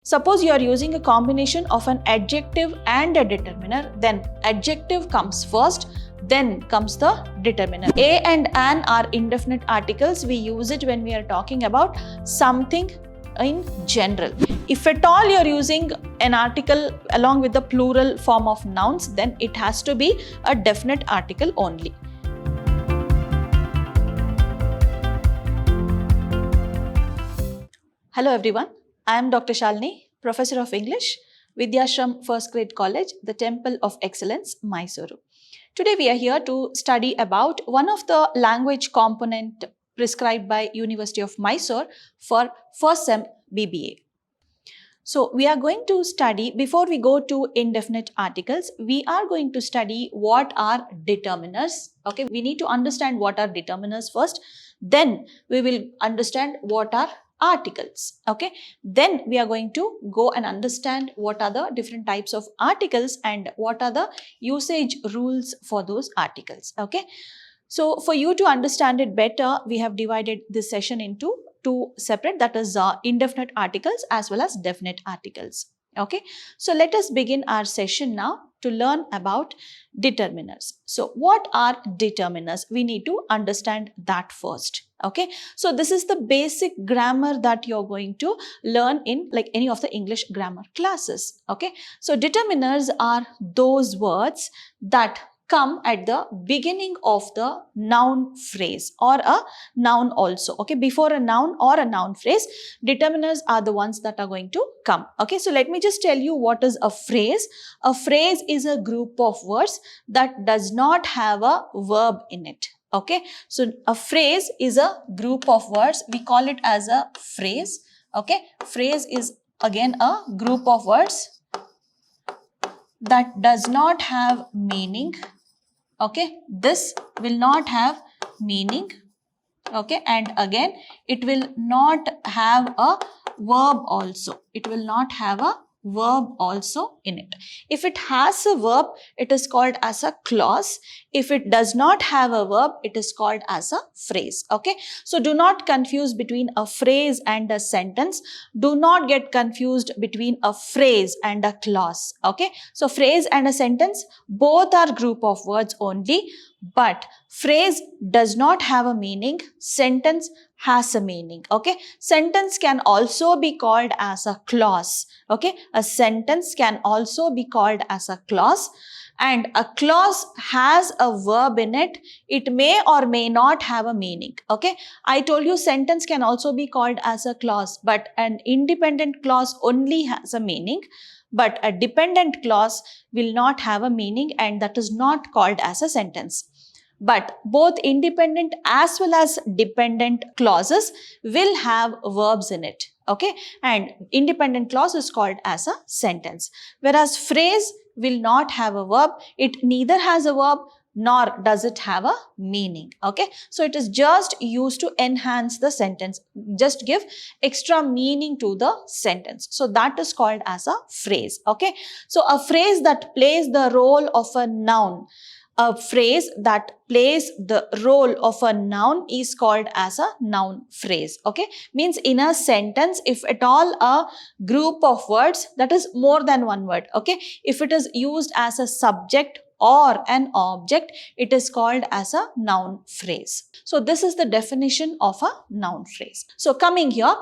Suppose you are using a combination of an adjective and a determiner, then adjective comes first, then comes the determiner. A and an are indefinite articles. We use it when we are talking about something in general. If at all you are using an article along with the plural form of nouns, then it has to be a definite article only. Hello everyone, I am Dr. Shalini, Professor of English, Vidhyaashram First Grade College, the Temple of Excellence, MYSURU. Today we are here to study about one of the language component prescribed by University of Mysore for first sem B.B.A. So we are going to study, before we go to indefinite articles, we are going to study what are determiners. Okay, we need to understand what are determiners first, then we will understand what are articles. Okay, then we are going to go and understand what are the different types of articles and what are the usage rules for those articles. Okay, so for you to understand it better, we have divided this session into two separate, that is indefinite articles as well as definite articles. Okay, so let us begin our session now to learn about determiners. So what are determiners? We need to understand that first. Okay, so this is the basic grammar that you're going to learn in like any of the English grammar classes. Okay, so determiners are those words that come at the beginning of the noun phrase or a noun also. Okay, before a noun or a noun phrase, determiners are the ones that are going to come. Okay, so let me just tell you what is a phrase. A phrase is a group of words that does not have a verb in it. Okay, so a phrase is a group of words. We call it as a phrase. Okay, phrase is again a group of words that does not have meaning. Okay, this will not have meaning. Okay, and again, it will not have a verb also. It will not have a verb also in it. If it has a verb, it is called as a clause. If it does not have a verb, it is called as a phrase. Okay, so do not confuse between a phrase and a sentence. Do not get confused between a phrase and a clause. Okay, so phrase and a sentence, both are group of words only, but phrase does not have a meaning, sentence has a meaning. Okay, sentence can also be called as a clause. Okay, a sentence can also be called as a clause, and a clause has a verb in it. It may or may not have a meaning. Okay, I told you sentence can also be called as a clause, but an independent clause only has a meaning, but a dependent clause will not have a meaning, and that is not called as a sentence. But both independent as well as dependent clauses will have verbs in it. Okay, and independent clause is called as a sentence, whereas phrase will not have a verb. It neither has a verb nor does it have a meaning. Okay, so it is just used to enhance the sentence, just give extra meaning to the sentence. So that is called as a phrase. Okay, so a phrase that plays the role of a noun, a phrase that plays the role of a noun is called as a noun phrase. Okay, means in a sentence, if at all a group of words, that is more than one word. Okay, if it is used as a subject or an object, it is called as a noun phrase. So this is the definition of a noun phrase. So coming here,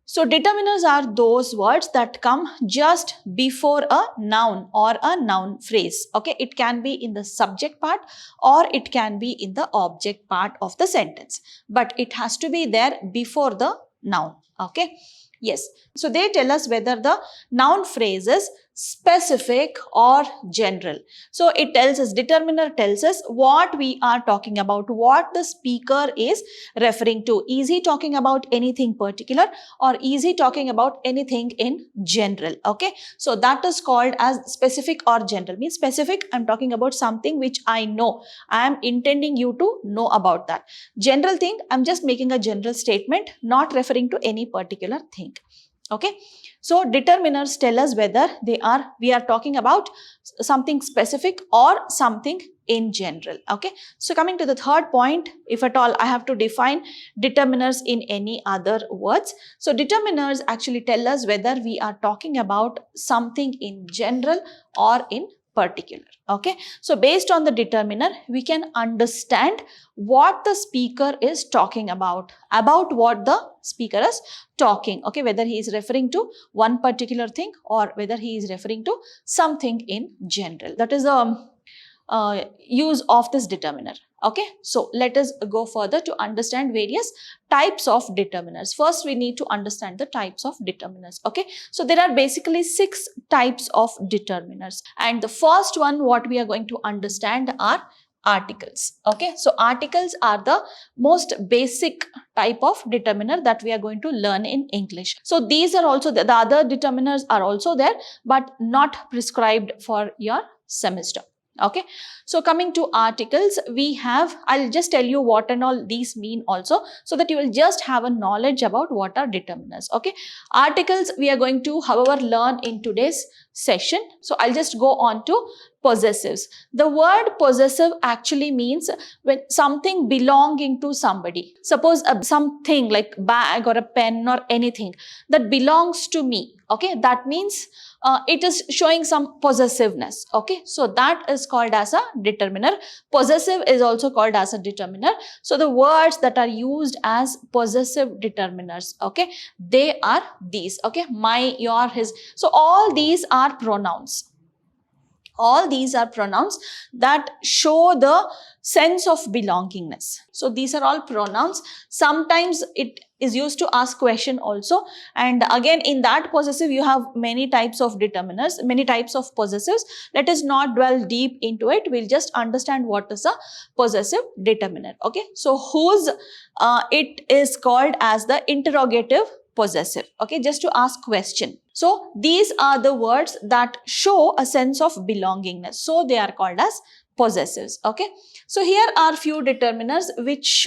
so determiners are those words that come just before a noun or a noun phrase. Okay, it can be in the subject part or it can be in the object part of the sentence, but it has to be there before the noun. Okay, yes. So they tell us whether the noun phrase is specific or general. So it tells us, determiner tells us what we are talking about, what the speaker is referring to. Is he talking about anything particular or is he talking about anything in general? Okay, so that is called as specific or general. Means specific, I'm talking about something which I know. I am intending you to know about that. General thing, I'm just making a general statement, not referring to any particular thing. Okay, so determiners tell us whether we are talking about something specific or something in general. Okay, so coming to the third point, if at all I have to define determiners in any other words. So determiners actually tell us whether we are talking about something in general or in particular. Okay, so based on the determiner, we can understand what the speaker is talking about what the speaker is talking. Okay, whether he is referring to one particular thing or whether he is referring to something in general. That is the use of this determiner. Okay, so let us go further to understand various types of determiners. First, we need to understand the types of determiners. Okay, so there are basically 6 types of determiners, and the first one what we are going to understand are articles. Okay, so articles are the most basic type of determiner that we are going to learn in English. So these are also the other determiners are also there, but not prescribed for your semester. Okay, so coming to articles, we have, I'll just tell you what and all these mean also, so that you will just have a knowledge about what are determiners. Okay, articles we are going to, however, learn in today's session. So I'll just go on to possessives. The word possessive actually means when something belonging to somebody. Suppose something like bag or a pen or anything that belongs to me. Okay, that means it is showing some possessiveness. Okay, so that is called as a determiner. Possessive is also called as a determiner. So the words that are used as possessive determiners, okay, they are these. Okay, my, your, his. So all these are pronouns. All these are pronouns that show the sense of belongingness. So these are all pronouns. Sometimes it is used to ask question also, and again in that possessive you have many types of determiners, many types of possessives. Let us not dwell deep into it. We'll just understand what is a possessive determiner. Okay, so whose, it is called as the interrogative possessive. Okay, just to ask question. So these are the words that show a sense of belongingness. So they are called as possessives. Okay, so here are few determiners which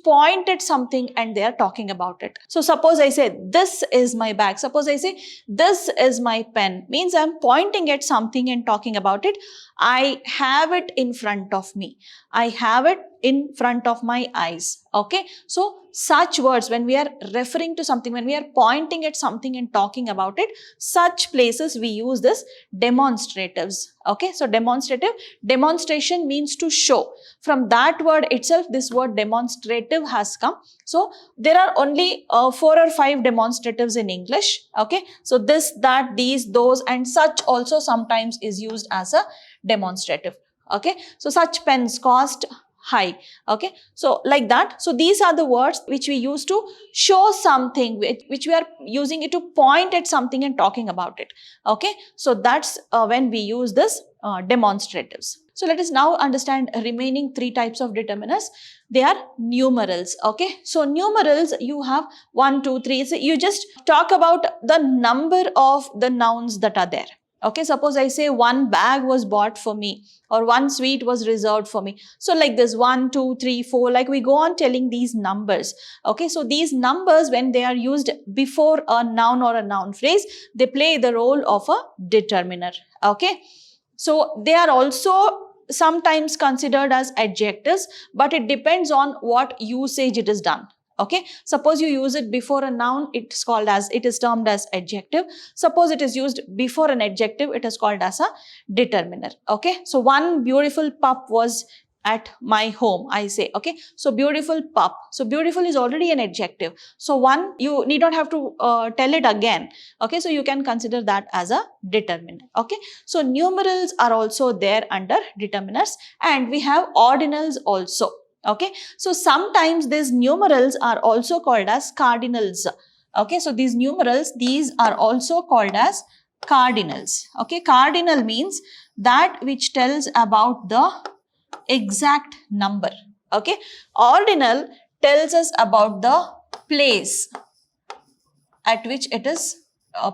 point at something and they are talking about it. So suppose I say this is my bag. Suppose I say this is my pen. Means I am pointing at something and talking about it. I have it in front of me. I have it in front of my eyes. Okay, so such words, when we are referring to something, when we are pointing at something and talking about it, such places we use this demonstratives. Okay, so demonstration means to show. From that word itself, this word demonstrative has come. So there are only 4 or 5 demonstratives in English. Okay, so this, that, these, those, and such also sometimes is used as a demonstrative. Okay, so such pens cost high. Okay, so like that. So these are the words which we use to show something, which we are using it to point at something and talking about it. Okay, so that's when we use this demonstratives. So let us now understand remaining 3 types of determiners. They are numerals. Okay, so numerals, you have 1, 2, 3. So you just talk about the number of the nouns that are there. Okay, suppose I say 1 bag was bought for me, or 1 sweet was reserved for me. So like this 1, 2, 3, 4, like we go on telling these numbers. Okay, so these numbers, when they are used before a noun or a noun phrase, they play the role of a determiner. Okay, so they are also sometimes considered as adjectives, but it depends on what usage it is done. Okay, suppose you use it before a noun, it is termed as adjective. Suppose it is used before an adjective, it is called as a determiner. Okay, so 1 beautiful pup was at my home, I say. Okay, so beautiful pup. So beautiful is already an adjective. So 1, you need not have to tell it again. Okay, so you can consider that as a determiner. Okay, so numerals are also there under determiners, and we have ordinals also. Okay, so sometimes these numerals are also called as cardinals. Okay, so these numerals, these are also called as cardinals. Okay, cardinal means that which tells about the exact number. Okay, ordinal tells us about the place at which it is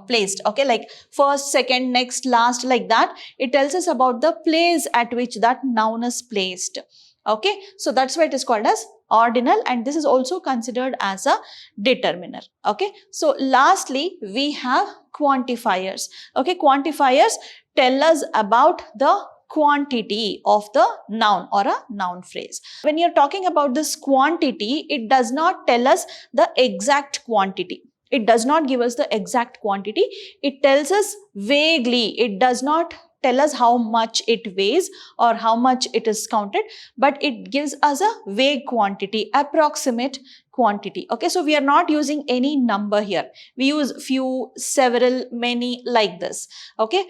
placed. Okay, like first, second, next, last, like that. It tells us about the place at which that noun is placed. Okay, so that's why it is called as ordinal, and this is also considered as a determiner. Okay, so lastly we have quantifiers. Okay, quantifiers tell us about the quantity of the noun or a noun phrase. When you're talking about this quantity, it does not tell us the exact quantity. It does not give us the exact quantity. It tells us vaguely. It does not tell us how much it weighs or how much it is counted, but it gives us a vague quantity, approximate quantity. Okay, so we are not using any number here. We use few, several, many, like this. Okay,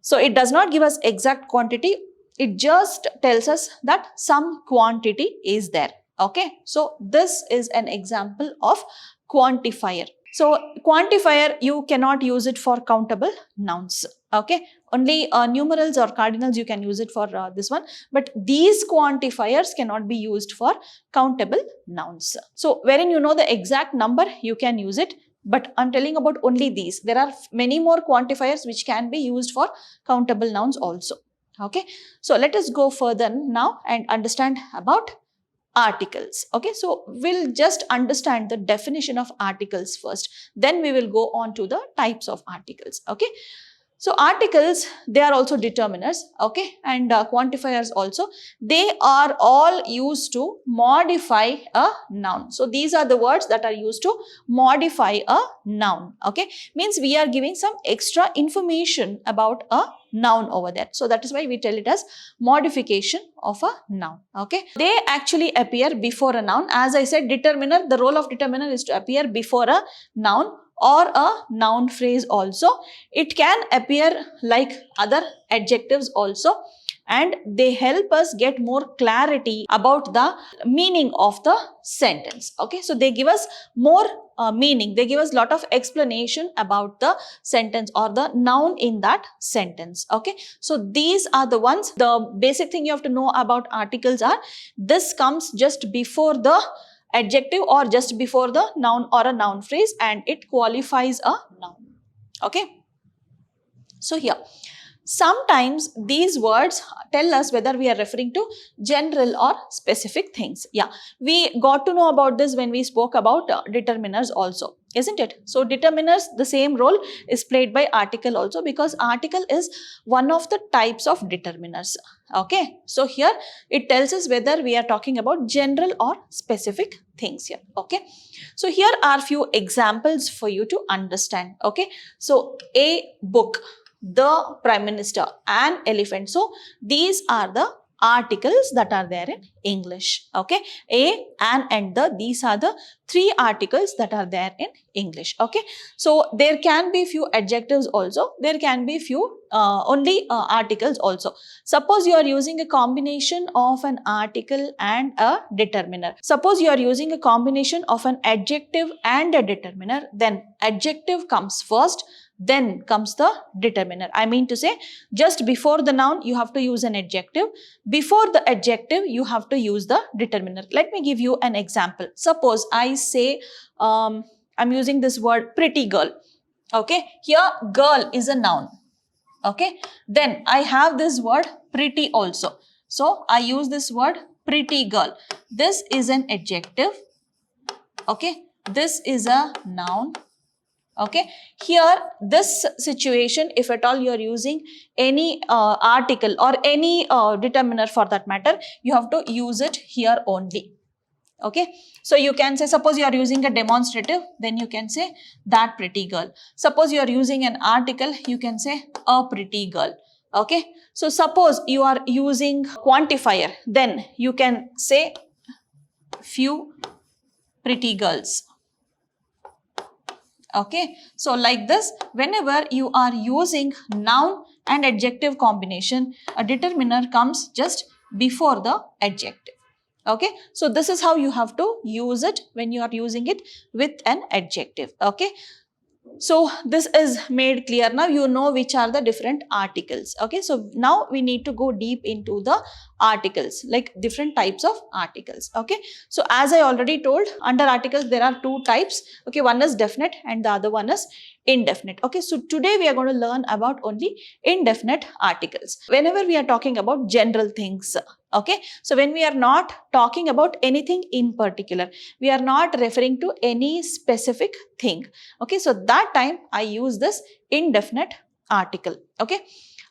so it does not give us exact quantity. It just tells us that some quantity is there. Okay, so this is an example of quantifier. So quantifier, you cannot use it for countable nouns. Okay, only numerals or cardinals you can use it for this one, but these quantifiers cannot be used for countable nouns. So wherein you know the exact number, you can use it, but I'm telling about only these. There are many more quantifiers which can be used for countable nouns also. Okay, so let us go further now and understand about articles. Okay, so we'll just understand the definition of articles first, then we will go on to the types of articles. Okay, so articles, they are also determiners, okay, and quantifiers also. They are all used to modify a noun. So these are the words that are used to modify a noun. Okay, means we are giving some extra information about a noun over there. So that is why we tell it as modification of a noun. Okay, they actually appear before a noun. As I said, determiner, the role of determiner is to appear before a noun or a noun phrase also. It can appear like other adjectives also, and they help us get more clarity about the meaning of the sentence. Okay, so they give us more meaning, they give us lot of explanation about the sentence or the noun in that sentence. Okay, so these are the ones. The basic thing you have to know about articles are, this comes just before the adjective or just before the noun or a noun phrase, and it qualifies a noun. Okay, so here sometimes these words tell us whether we are referring to general or specific things. Yeah, we got to know about this when we spoke about determiners also, isn't it? So determiners, the same role is played by article also, because article is one of the types of determiners. Okay, so here it tells us whether we are talking about general or specific things here. Okay, so here are few examples for you to understand. Okay, so a book, the Prime Minister, an elephant. So these are the articles that are there in English. Okay, a, an, and the, these are the three articles that are there in English. Okay, so there can be few adjectives also, there can be few only articles also. Suppose you are using a combination of an article and a determiner. Suppose you are using a combination of an adjective and a determiner, then adjective comes first, then comes the determiner. I mean to say, just before the noun you have to use an adjective, before the adjective you have to use the determiner. Let me give you an example. Suppose I say I'm using this word pretty girl. Okay, here girl is a noun. Okay, then I have this word pretty also, so I use this word pretty girl. This is an adjective. Okay, this is a noun. Okay, here this situation, if at all you are using any article or any determiner for that matter, you have to use it here only. Okay, so you can say, suppose you are using a demonstrative, then you can say that pretty girl. Suppose you are using an article, you can say a pretty girl. Okay, so suppose you are using quantifier, then you can say few pretty girls. Okay, so like this, whenever you are using noun and adjective combination, a determiner comes just before the adjective. Okay, so this is how you have to use it when you are using it with an adjective. Okay, so this is made clear. Now you know which are the different articles. Okay, so now we need to go deep into the articles, like different types of articles. Okay, so as I already told, under articles there are two types. Okay, one is definite and the other one is indefinite. Okay, so today we are going to learn about only indefinite articles. Whenever we are talking about general things, Okay, so when we are not talking about anything in particular, we are not referring to any specific thing. Okay, so that time I use this indefinite article. Okay,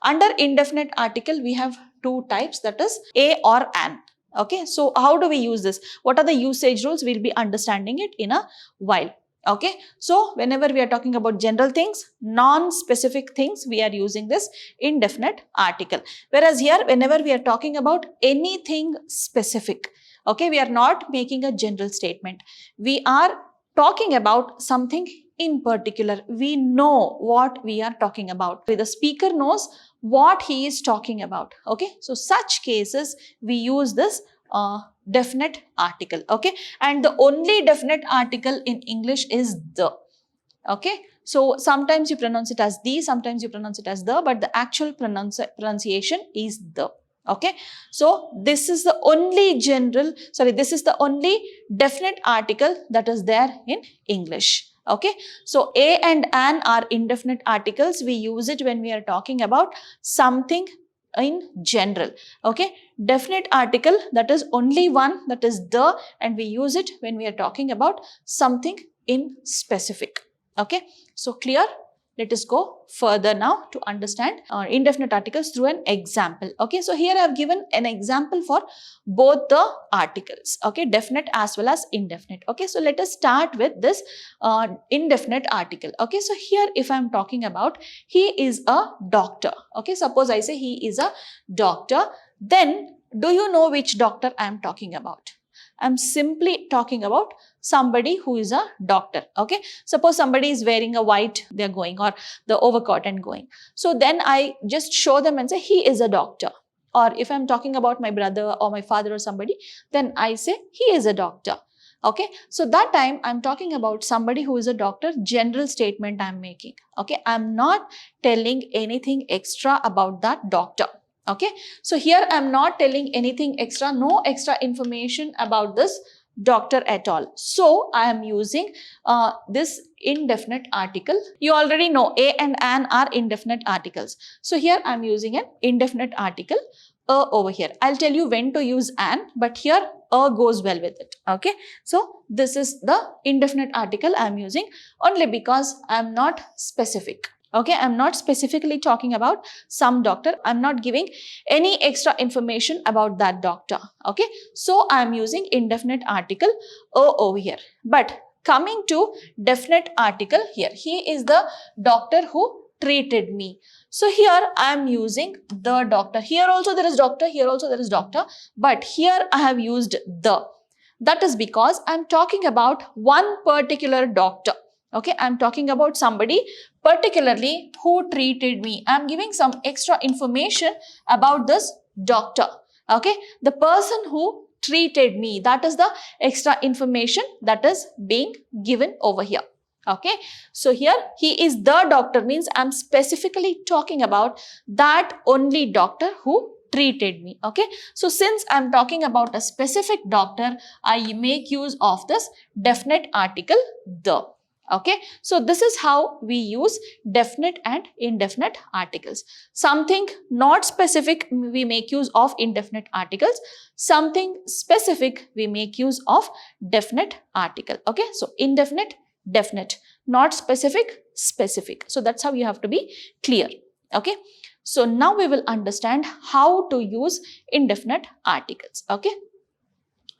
under indefinite article we have two types, that is a or an. Okay, so how do we use this? What are the usage rules? We'll be understanding it in a while. Okay, so whenever we are talking about general things, non-specific things, we are using this indefinite article. Whereas here, whenever we are talking about anything specific, okay, we are not making a general statement. We are talking about something in particular. We know what we are talking about. The speaker knows what he is talking about. Okay, so such cases we use this definite article. Okay, and the only definite article in English is the. Okay, so sometimes you pronounce it as the, sometimes you pronounce it as the, but the actual pronunciation is the. Okay, so this is the only this is the only definite article that is there in English. Okay, so a and an are indefinite articles. We use it when we are talking about something in general. Okay, definite article, that is only one, that is the, and we use it when we are talking about something in specific. Okay, so clear? Let us go further now to understand indefinite articles through an example. Okay, so here I have given an example for both the articles. Okay, definite as well as indefinite. Okay, so let us start with this indefinite article. Okay, so here if I am talking about he is a doctor. Okay, suppose I say he is a doctor. Then do you know which doctor I am talking about? I am simply talking about somebody who is a doctor. Okay, suppose somebody is wearing a white, they are going, or the overcoat and going. So then I just show them and say he is a doctor. Or if I'm talking about my brother or my father or somebody, then I say he is a doctor. Okay, so that time I'm talking about somebody who is a doctor, general statement I'm making. Okay, I'm not telling anything extra about that doctor. Okay, so here I'm not telling anything extra, no extra information about this doctor at all. So I am using this indefinite article. You already know a and an are indefinite articles. So here I am using an indefinite article over here. I'll tell you when to use an, but here goes well with it. Okay, so this is the indefinite article I am using only because I am not specific. Okay, I'm not specifically talking about some doctor. I'm not giving any extra information about that doctor. Okay, so I'm using indefinite article over here. But coming to definite article here, he is the doctor who treated me. So here I am using the doctor. Here also there is doctor, here also there is doctor, but here I have used the. That is because I am talking about one particular doctor. Okay, I am talking about somebody particularly who treated me. I am giving some extra information about this doctor. Okay, the person who treated me, that is the extra information that is being given over here. Okay, so here he is the doctor means I am specifically talking about that only doctor who treated me. Okay, so since I am talking about a specific doctor, I make use of this definite article the. Okay, so this is how we use definite and indefinite articles. Something not specific, we make use of indefinite articles. Something specific, we make use of definite article. Okay, so indefinite, definite, not specific, specific. So that's how you have to be clear. Okay, so now we will understand how to use indefinite articles. Okay,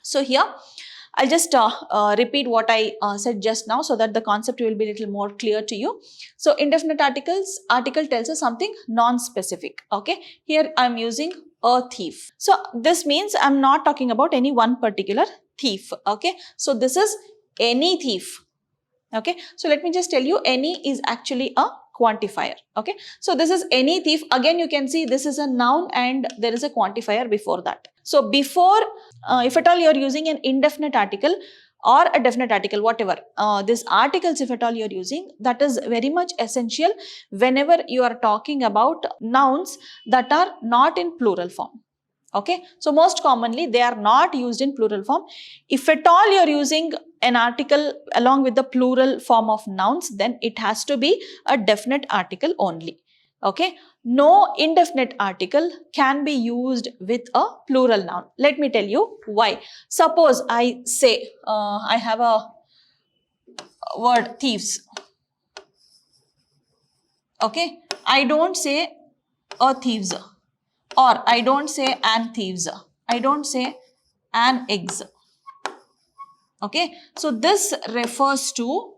so here I'll just repeat what I said just now so that the concept will be a little more clear to you. So indefinite article tells us something non-specific. Okay, here I'm using a thief. So this means I'm not talking about any one particular thief. Okay, so this is any thief. Okay, so let me just tell you, any is actually a quantifier. Okay, so this is any thief. Again, you can see this is a noun and there is a quantifier before that. So before, if at all you are using an indefinite article or a definite article, whatever, these articles if at all you are using, that is very much essential whenever you are talking about nouns that are not in plural form. Okay, so most commonly they are not used in plural form. If at all you are using an article along with the plural form of nouns, then it has to be a definite article only. Okay, no indefinite article can be used with a plural noun. Let me tell you why. Suppose I say, I have a word thieves. Okay, I don't say a thieves, or I don't say an thieves. I don't say an eggs. Okay, so this refers to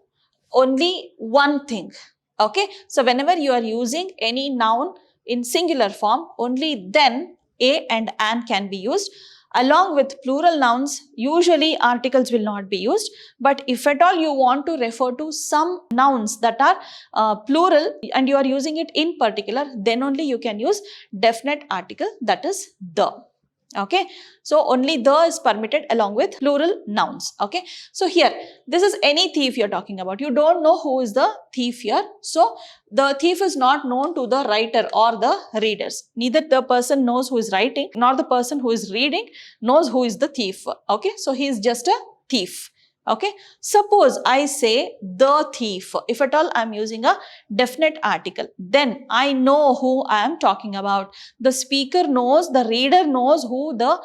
only one thing. Okay, so whenever you are using any noun in singular form, only then a and an can be used. Along with plural nouns, usually articles will not be used, but if at all you want to refer to some nouns that are plural and you are using it in particular, then only you can use definite article, that is the. Okay, so only the is permitted along with plural nouns. Okay, so here this is any thief you're talking about. You don't know who is the thief here, so the thief is not known to the writer or the readers. Neither the person knows who is writing nor the person who is reading knows who is the thief. Okay, so he is just a thief. Okay, suppose I say the thief. If at all I'm using a definite article, then I know who I am talking about. The speaker knows, the reader knows who the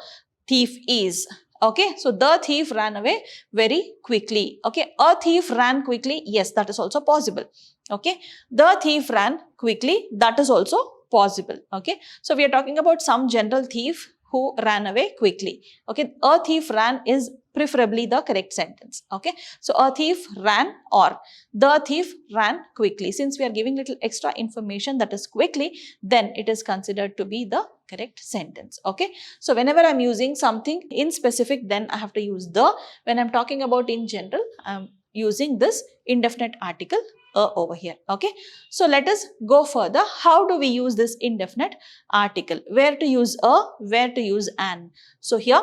thief is. Okay, so the thief ran away very quickly. Okay, a thief ran quickly. Yes, that is also possible. Okay, the thief ran quickly. That is also possible. Okay, so we are talking about some general thief who ran away quickly. Okay, a thief ran is preferably the correct sentence. Okay, so a thief ran or the thief ran quickly. Since we are giving little extra information, that is quickly, then it is considered to be the correct sentence. Okay, so whenever I'm using something in specific, then I have to use the. When I'm talking about in general, I'm using this indefinite article over here. Okay, so let us go further. How do we use this indefinite article? Where to use a, where to use an? So here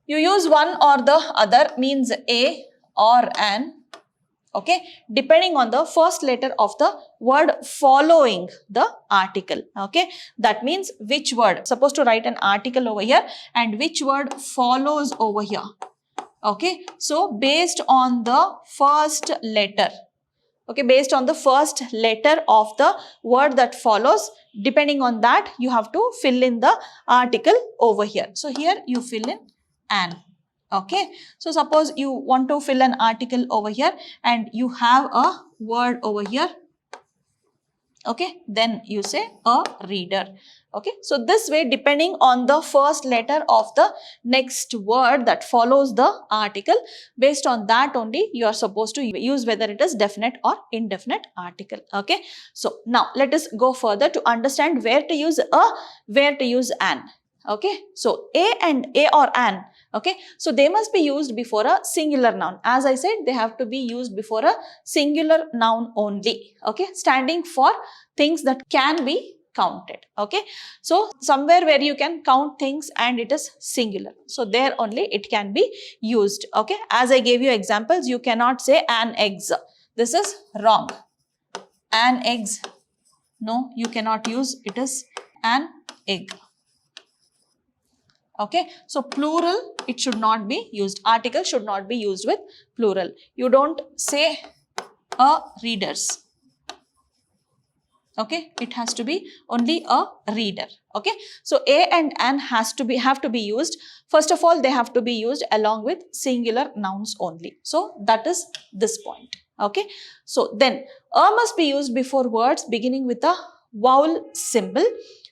you use one or the other, means a or an. Okay, depending on the first letter of the word following the article. Okay, that means which word. Supposed to write an article over here and which word follows over here. Okay, so based on the first letter. Okay, based on the first letter of the word that follows, depending on that, you have to fill in the article over here. So here you fill in an. Okay, so suppose you want to fill an article over here and you have a word over here. Okay, then you say a reader. Okay, so this way, depending on the first letter of the next word that follows the article, based on that only you are supposed to use whether it is definite or indefinite article. Okay, so now let us go further to understand where to use a, where to use an. Okay, so a and a or an. Okay, so they must be used before a singular noun. As I said, they have to be used before a singular noun only. Okay, standing for things that can be counted. Okay, so somewhere where you can count things and it is singular, so there only it can be used. Okay, as I gave you examples, you cannot say an eggs. This is wrong. An eggs, no, you cannot use. It is an egg. Okay, so plural, it should not be used. Article should not be used with plural. You don't say a readers. Okay, it has to be only a reader. Okay, so a and an have to be used. First of all, they have to be used along with singular nouns only. So that is this point. Okay, so then a must be used before words beginning with a vowel symbol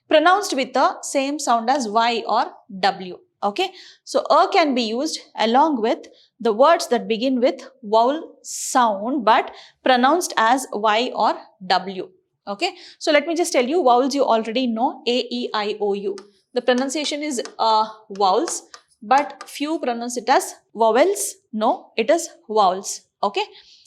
pronounced with the same sound as y or w. Okay, so a can be used along with the words that begin with vowel sound but pronounced as y or w. Okay, so let me just tell you vowels you already know, A, E, I, O, U. The pronunciation is vowels, but few pronounce it as vowels. No, it is vowels. Okay,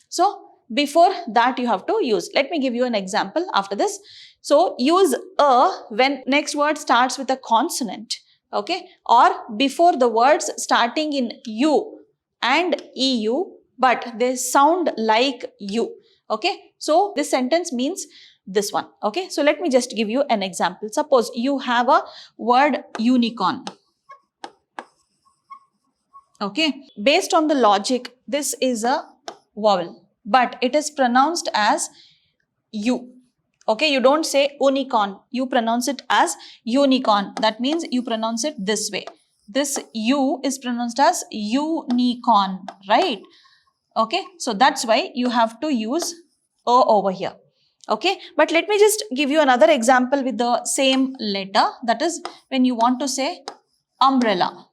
so before that you have to use. Let me give you an example after this. So use a when next word starts with a consonant. Okay, or before the words starting in U and EU, but they sound like U. Okay, so this sentence means this one. Okay, so let me just give you an example. Suppose you have a word unicorn. Okay, based on the logic, this is a vowel, but it is pronounced as U. Okay, you don't say unicorn. You pronounce it as unicorn. That means you pronounce it this way. This U is pronounced as unicorn, right? Okay, so that's why you have to use A over here. Okay, but let me just give you another example with the same letter. That is when you want to say umbrella.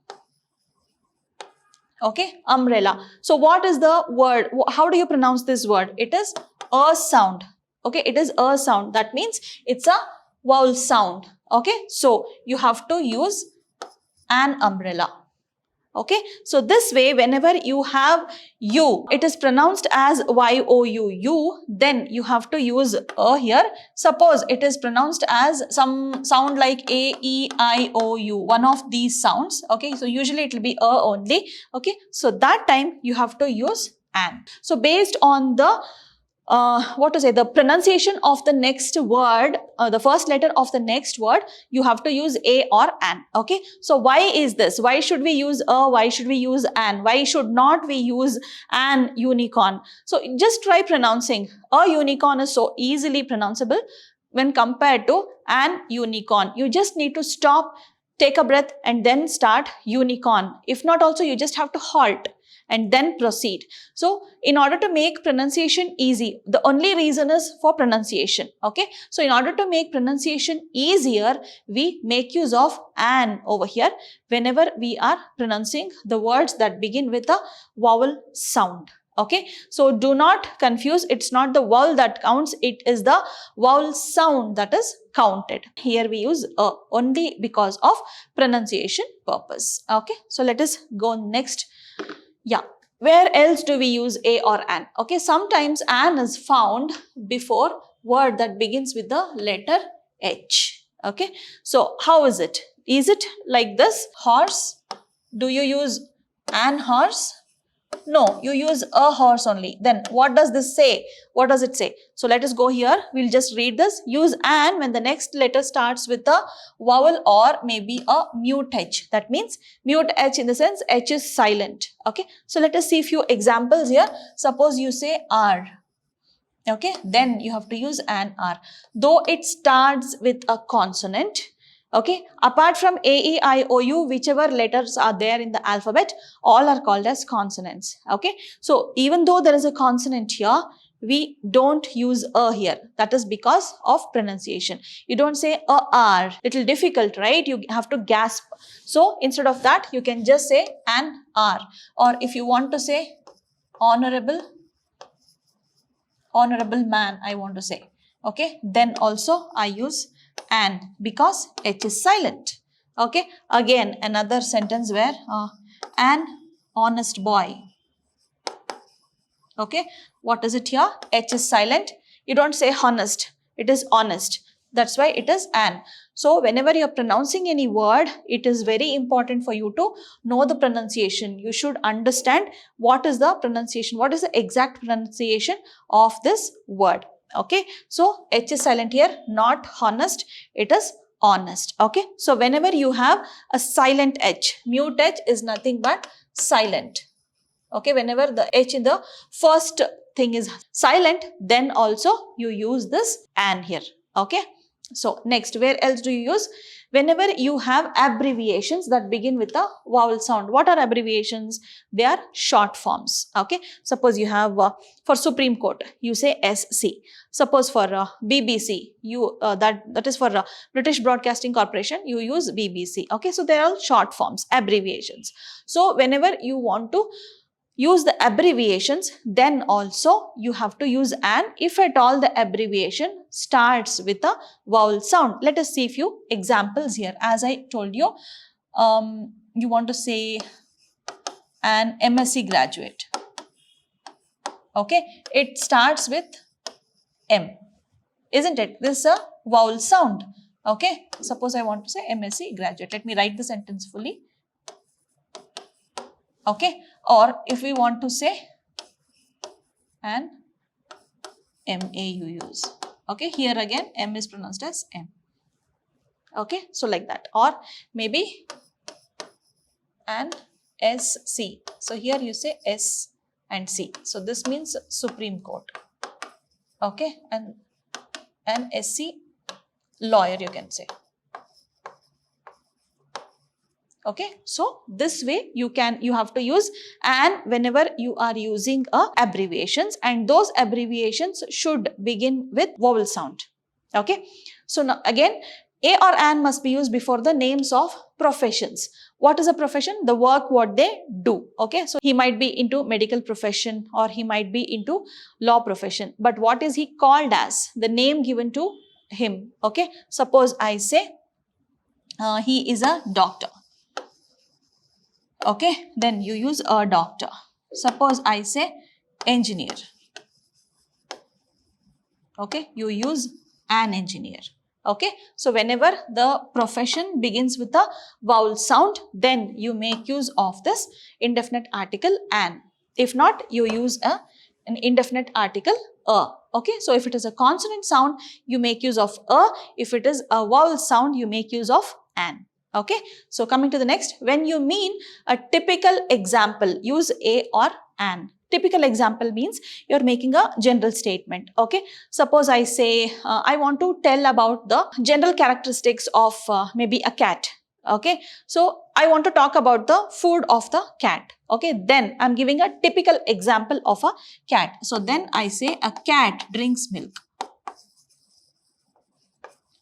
Okay, umbrella. So what is the word? How do you pronounce this word? It is a sound. Okay, it is a sound. That means it's a vowel sound. Okay, so you have to use an umbrella. Okay, so this way whenever you have U, it is pronounced as Y-O-U, then you have to use A here. Suppose it is pronounced as some sound like A-E-I-O-U, one of these sounds. Okay, so usually it will be A only. Okay, so that time you have to use an. So based on the the pronunciation of the next word, the first letter of the next word, you have to use A or an. Okay, so why is this? Why should we use a? Why should we use an? Why should not we use an unicorn? So just try pronouncing. A unicorn is so easily pronounceable when compared to an unicorn. You just need to stop, take a breath, and then start unicorn. If not, also you just have to halt and then proceed. So in order to make pronunciation easy, the only reason is for pronunciation. Okay, so in order to make pronunciation easier, we make use of an over here whenever we are pronouncing the words that begin with a vowel sound. Okay, so do not confuse. It's not the vowel that counts, it is the vowel sound that is counted. Here we use a only because of pronunciation purpose. Okay, so let us go next. Yeah, where else do we use a or an? Okay, sometimes an is found before word that begins with the letter H. Okay, so how is it? Is it like this? Horse? Do you use an horse? No, you use a horse only. Then what does this say? What does it say? So let us go here. We'll just read this. Use an when the next letter starts with a vowel or maybe a mute H. That means mute H in the sense H is silent. Okay. So let us see a few examples here. Suppose you say R. Okay. Then you have to use an R. Though it starts with a consonant. Okay, apart from A, E, I, O, U, whichever letters are there in the alphabet, all are called as consonants. Okay, so even though there is a consonant here, we don't use a here. That is because of pronunciation. You don't say a R. Little difficult, right? You have to gasp. So instead of that, you can just say an R. Or if you want to say honorable man, I want to say. Okay, then also I use an because H is silent. Okay, again another sentence where an honest boy. Okay, what is it here? H is silent. You don't say honest, it is honest. That's why it is an. So whenever you're pronouncing any word, it is very important for you to know the pronunciation. You should understand what is the pronunciation, what is the exact pronunciation of this word. Okay, so H is silent here, not honest, it is honest. Okay, so whenever you have a silent H, mute H is nothing but silent. Okay, whenever the H in the first thing is silent, then also you use this an here. Okay, so next, where else do you use? Whenever you have abbreviations that begin with a vowel sound. What are abbreviations? They are short forms. Okay, suppose you have for Supreme Court, you say SC. Suppose for BBC, you that is for British Broadcasting Corporation, you use BBC. Okay, so they are all short forms, abbreviations. So whenever you want to use the abbreviations, then also you have to use an if at all the abbreviation starts with a vowel sound. Let us see a few examples here. As I told you, you want to say an MSc graduate. Okay, it starts with M, isn't it? This is a vowel sound. Okay, suppose I want to say MSc graduate. Let me write the sentence fully. Okay, or if we want to say an MA you use. Okay, here again M is pronounced as M. Okay, so like that. Or maybe an SC. So here you say S and C. So this means Supreme Court. Okay, and an SC lawyer, you can say. Okay, so this way you have to use an whenever you are using abbreviations, and those abbreviations should begin with vowel sound. Okay, so now again, a or an must be used before the names of professions. What is a profession? The work what they do. Okay, so he might be into medical profession or he might be into law profession, but what is he called as? The name given to him. Okay, suppose I say he is a doctor. Okay, then you use a doctor. Suppose I say engineer. Okay, you use an engineer. Okay, so whenever the profession begins with a vowel sound, then you make use of this indefinite article an. If not, you use an indefinite article a. Okay, so if it is a consonant sound, you make use of a. If it is a vowel sound, you make use of an. Okay, so coming to the next, when you mean a typical example, use a or an. Typical example means you're making a general statement. Okay, suppose I say I want to tell about the general characteristics of maybe a cat. Okay, so I want to talk about the food of the cat. Okay, then I'm giving a typical example of a cat. So then I say a cat drinks milk.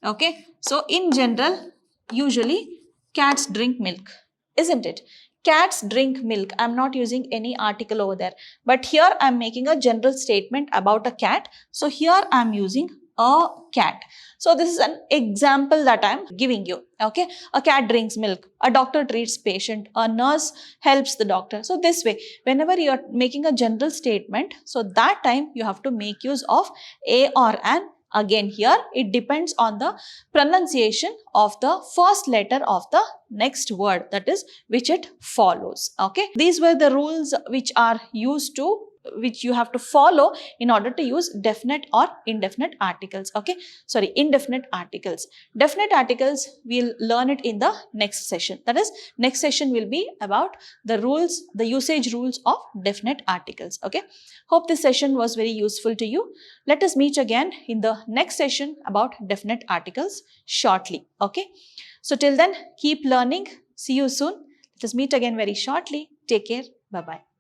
Okay, so in general, usually cats drink milk, isn't it? Cats drink milk. I'm not using any article over there. But here I'm making a general statement about a cat. So here I'm using a cat. So this is an example that I'm giving you. Okay, a cat drinks milk. A doctor treats patient. A nurse helps the doctor. So this way, whenever you're making a general statement, so that time you have to make use of a or an. Again here, it depends on the pronunciation of the first letter of the next word, that is which it follows. Okay, these were the rules which are used to, which you have to follow in order to use definite or indefinite articles. Okay, sorry, indefinite articles. Definite articles, we'll learn it in the next session. That is, next session will be about the rules, the usage rules of definite articles. Okay, hope this session was very useful to you. Let us meet again in the next session about definite articles shortly. Okay, so till then, keep learning. See you soon. Let us meet again very shortly. Take care. Bye-bye.